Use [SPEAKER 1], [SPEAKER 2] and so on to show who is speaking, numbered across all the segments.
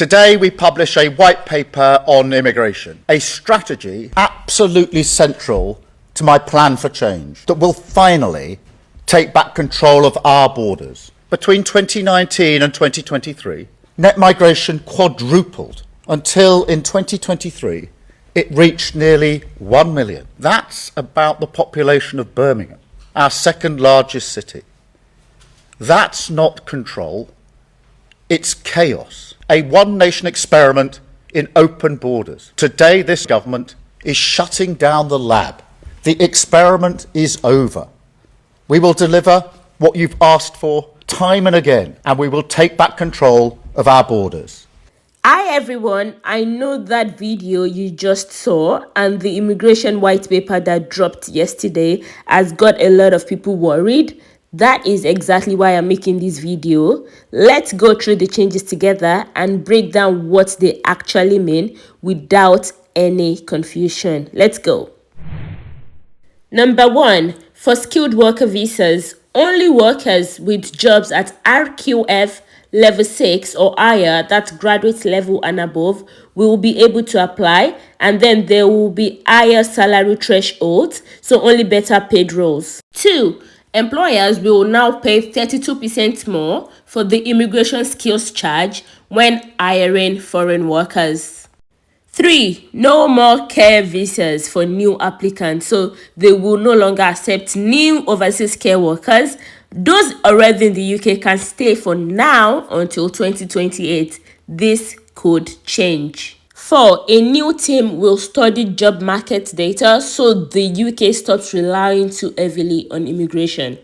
[SPEAKER 1] Today we publish a white paper on immigration, a strategy absolutely central to my plan for change that will finally take back control of our borders. Between 2019 and 2023, net migration quadrupled until in 2023 it reached nearly 1 million. That's about the population of Birmingham, our second largest city. That's not control, it's chaos. A one-nation experiment in open borders. Today, this government is shutting down the lab. The experiment is over. We will deliver what you've asked for time and again, and we will take back control of our borders.
[SPEAKER 2] Hi everyone, I know that video you just saw and the immigration white paper that dropped yesterday has got a lot of people worried. That is exactly why I'm making this video. Let's go through the changes together and break down what they actually mean without any confusion. Let's go. Number 1, for skilled worker visas, only workers with jobs at RQF level 6 or higher, that's graduate level and above, will be able to apply, and then there will be higher salary thresholds, so only better paid roles. 2, employers will now pay 32% more for the immigration skills charge when hiring foreign workers. 3, no more care visas for new applicants, so they will no longer accept new overseas care workers. Those already in the UK can stay for now until 2028. This could change. 4, a new team will study job market data so the UK stops relying too heavily on immigration.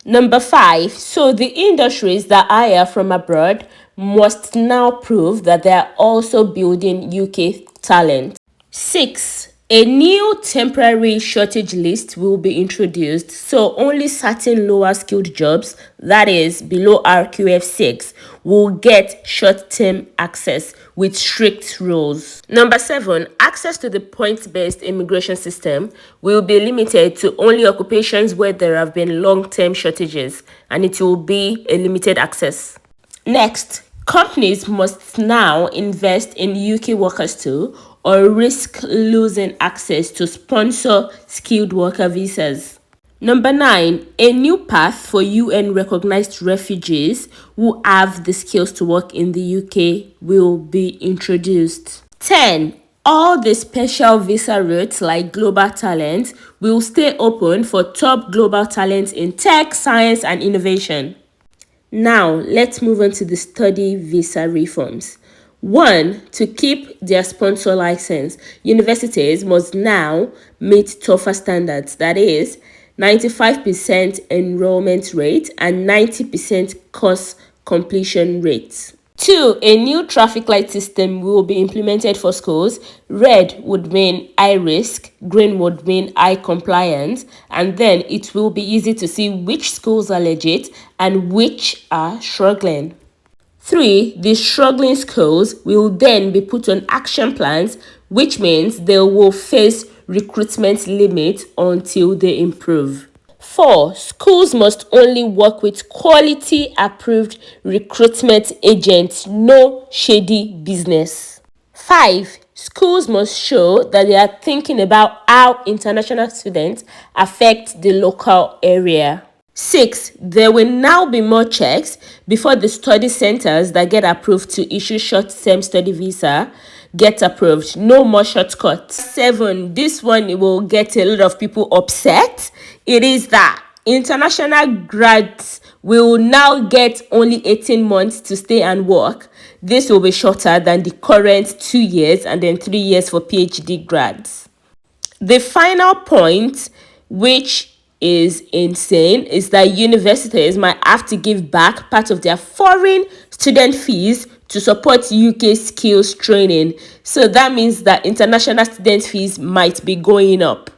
[SPEAKER 2] Number 5, so the industries that hire from abroad must now prove that they are also building UK talent. 6, a new temporary shortage list will be introduced, so only certain lower skilled jobs, that is below RQF 6, will get short-term access with strict rules. Number 7, access to the point-based immigration system will be limited to only occupations where there have been long-term shortages, and it will be a limited access. Next, companies must now invest in UK workers too, or risk losing access to sponsor skilled worker visas. Number 9, a new path for UN-recognized refugees who have the skills to work in the UK will be introduced. 10, all the special visa routes like global talent will stay open for top global talents in tech, science, and innovation. Now, let's move on to the study visa reforms. 1, to keep their sponsor license, universities must now meet tougher standards, that is, 95% enrollment rate and 90% course completion rates. 2, a new traffic light system will be implemented for schools. Red would mean high risk, green would mean high compliance, and then it will be easy to see which schools are legit and which are struggling. 3, the struggling schools will then be put on action plans, which means they will face recruitment limits until they improve. 4, schools must only work with quality approved recruitment agents, no shady business. 5, schools must show that they are thinking about how international students affect the local area. 6, there will now be more checks before the study centers that get approved to issue short-term study visa get approved. No more shortcuts. 7, this one will get a lot of people upset. It is that international grads will now get only 18 months to stay and work. This will be shorter than the current 2 years and then 3 years for PhD grads. The final point, which is insane, is that universities might have to give back part of their foreign student fees to support UK skills training. So that means that international student fees might be going up.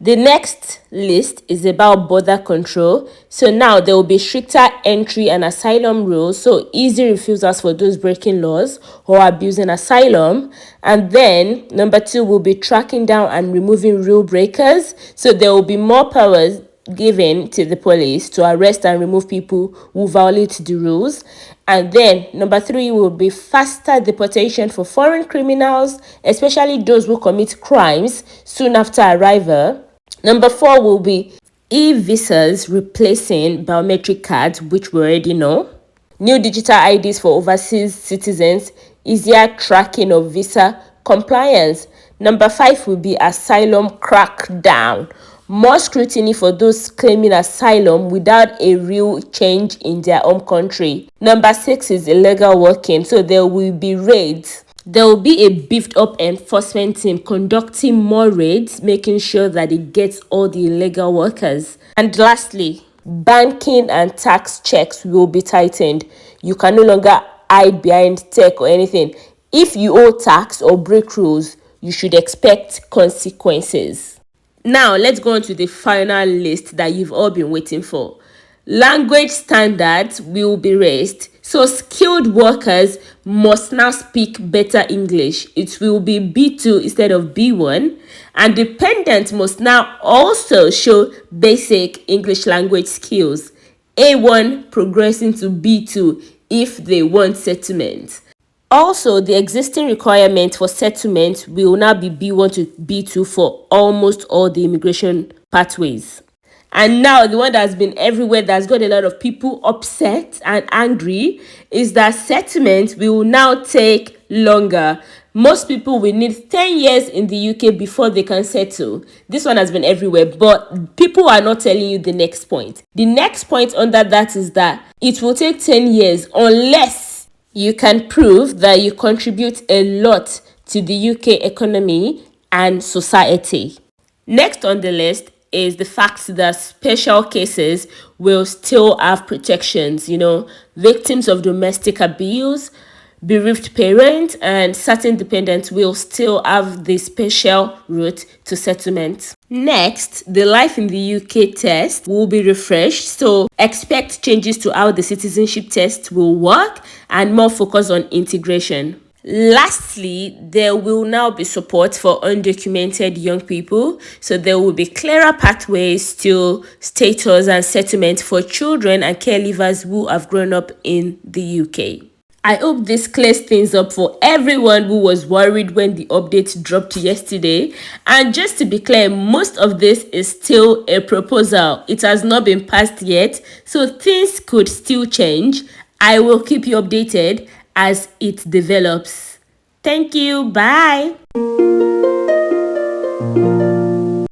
[SPEAKER 2] The next list is about border control. So now there will be stricter entry and asylum rules, so easy refusals for those breaking laws or abusing asylum. And then number 2 will be tracking down and removing rule breakers. So there will be more powers given to the police to arrest and remove people who violate the rules. And then number 3 will be faster deportation for foreign criminals, especially those who commit crimes soon after arrival. Number 4 will be e-visas replacing biometric cards, which we already know. New digital IDs for overseas citizens, easier tracking of visa compliance. Number 5 will be asylum crackdown. More scrutiny for those claiming asylum without a real change in their home country. Number 6 is illegal working, so there will be raids. There will be a beefed up enforcement team conducting more raids, making sure that it gets all the illegal workers. And lastly, banking and tax checks will be tightened. You can no longer hide behind tech or anything. If you owe tax or break rules, you should expect consequences. Now, let's go on to the final list that you've all been waiting for. Language standards will be raised. So skilled workers must now speak better English. It will be B2 instead of B1. And dependents must now also show basic English language skills. A1 progressing to B2 if they want settlement. Also, the existing requirement for settlement will now be B1 to B2 for almost all the immigration pathways. And now the one that's been everywhere, that's got a lot of people upset and angry, is that settlement will now take longer. Most people will need 10 years in the UK before they can settle. This one has been everywhere, but people are not telling you the next point. The next point under that is that it will take 10 years unless you can prove that you contribute a lot to the UK economy and society. Next on the list is the fact that special cases will still have protections. Victims of domestic abuse, bereaved parents, and certain dependents will still have the special route to settlement. Next, the Life in the UK test will be refreshed, so expect changes to how the citizenship test will work and more focus on integration. Lastly, there will now be support for undocumented young people, so there will be clearer pathways to status and settlement for children and caregivers who have grown up in the UK. I hope this clears things up for everyone who was worried when the update dropped yesterday. And just to be clear, most of this is still a proposal. It has not been passed yet, so things could still change. I will keep you updated as it develops. Thank you. Bye.